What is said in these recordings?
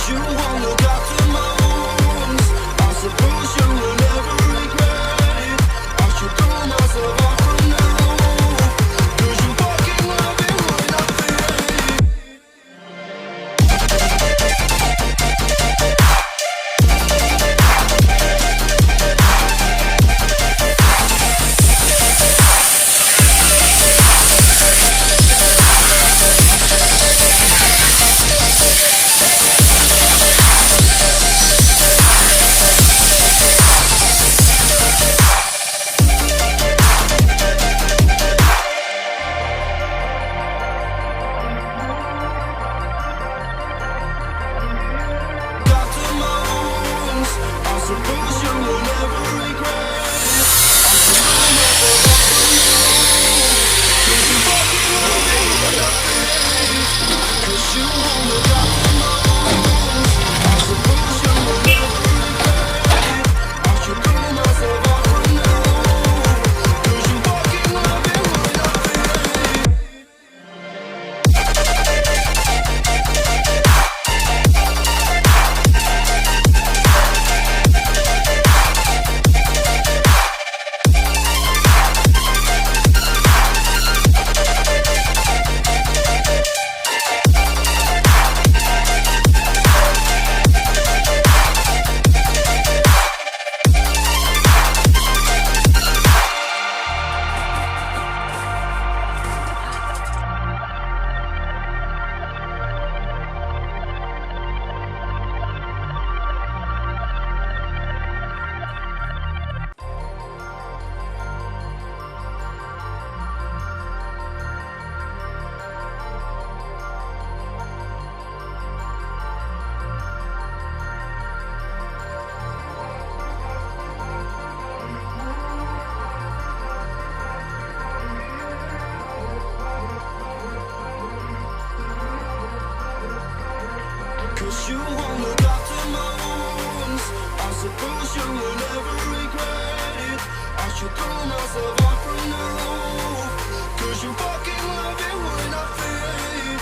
'Cause you won't look after my wounds. I suppose you will never regret it. I should throw myself off from the roof. 'Cause you fucking love it when I feel it. After my wounds, I suppose you will never regret it. I should throw myself off from the roof. 'Cause you fucking love it when I feel it. 'Cause you won't look after my wounds. I suppose you will never regret it. I should throw myself off from the roof. 'Cause you fucking love it when I feel it. Cause you won't look after my wounds. I suppose you will never regret it. I should throw myself off from the roof. Cause you fucking love it when I feel it.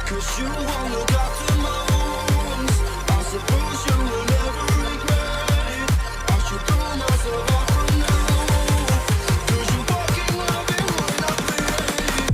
Cause you won't look after my wounds. I suppose you will never regret it. I should throw myself off from the roof. Cause you fucking love it when I feel it.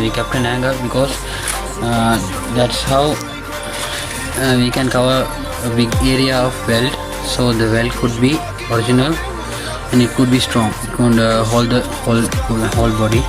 We kept an angle because that's how we can cover a big area of weld, so the weld could be original and it could be strong. It could hold the whole body.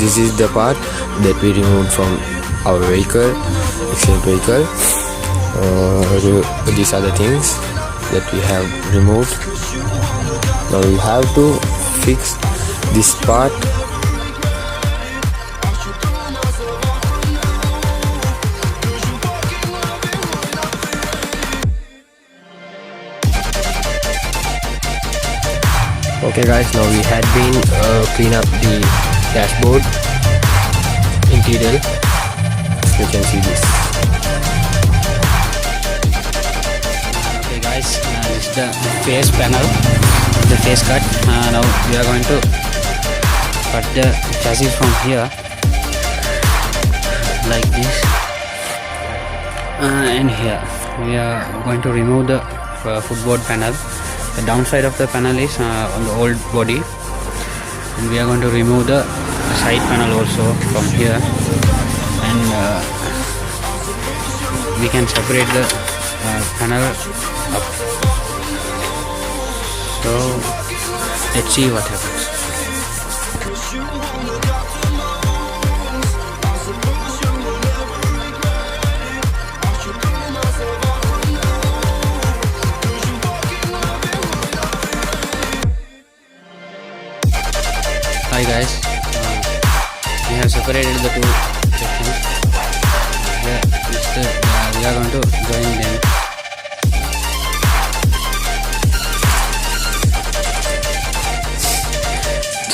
This is the part that we removed from our vehicle, accident vehicle. These are the things that we have removed. Now we have to fix this part. Okay guys, now we had been clean up the dashboard interior. You can see this. Okay guys, this is the face panel, the face cut. Now we are going to cut the chassis from here like this, and here we are going to remove the footboard panel. The downside of the panel is on the old body, and we are going to remove the side panel also from here, and we can separate the panel up. So let's see what happens. Hi guys, we have separated the two sections. We are going to join them.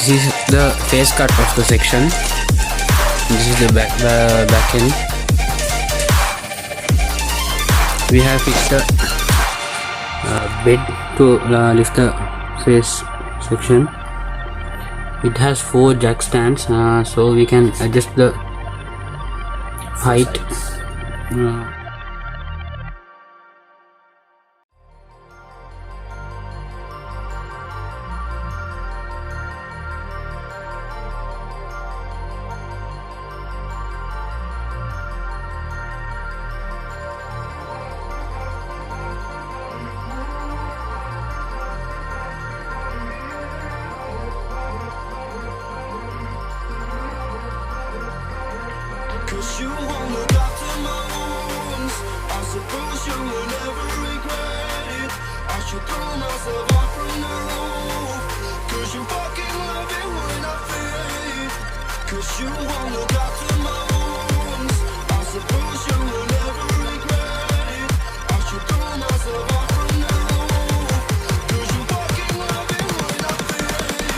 This is the face cut of the section. This is the back end. We have fixed the bed to lift the face section. It has 4 jack stands, so we can adjust the height. Cause you won't look after my wounds. I suppose you will never regret it. I should throw myself out from the roof. Cause you fucking love it when I fade. Cause you won't look after my wounds. I suppose you will never regret it. I should throw myself out from the roof. Cause you fucking love it when I fade.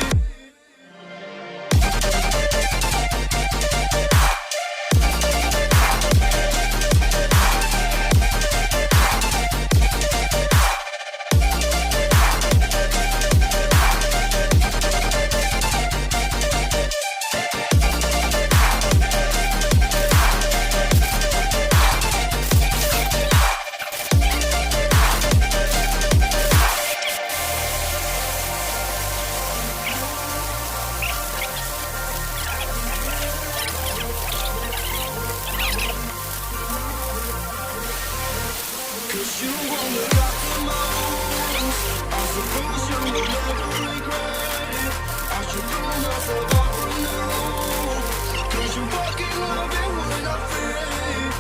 Cause you won't look after my wounds. I suppose you will never regret it. I should throw myself out from the roof. Cause you fucking love it when I fade.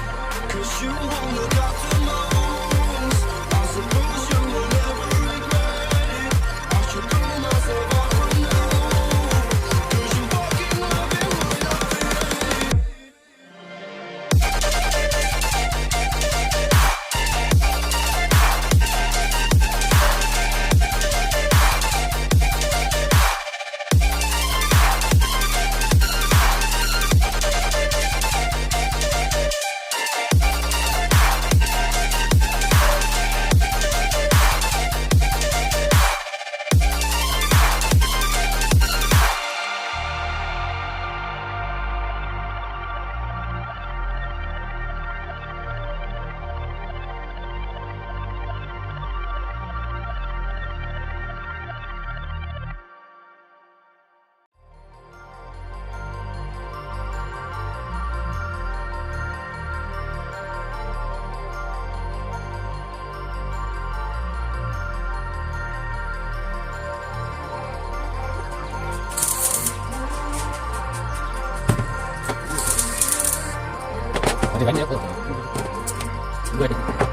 Cause you won't look after my wounds. I suppose you will never regret it. I should throw myself out from the roof. Cause you fucking love it when I fade. Good.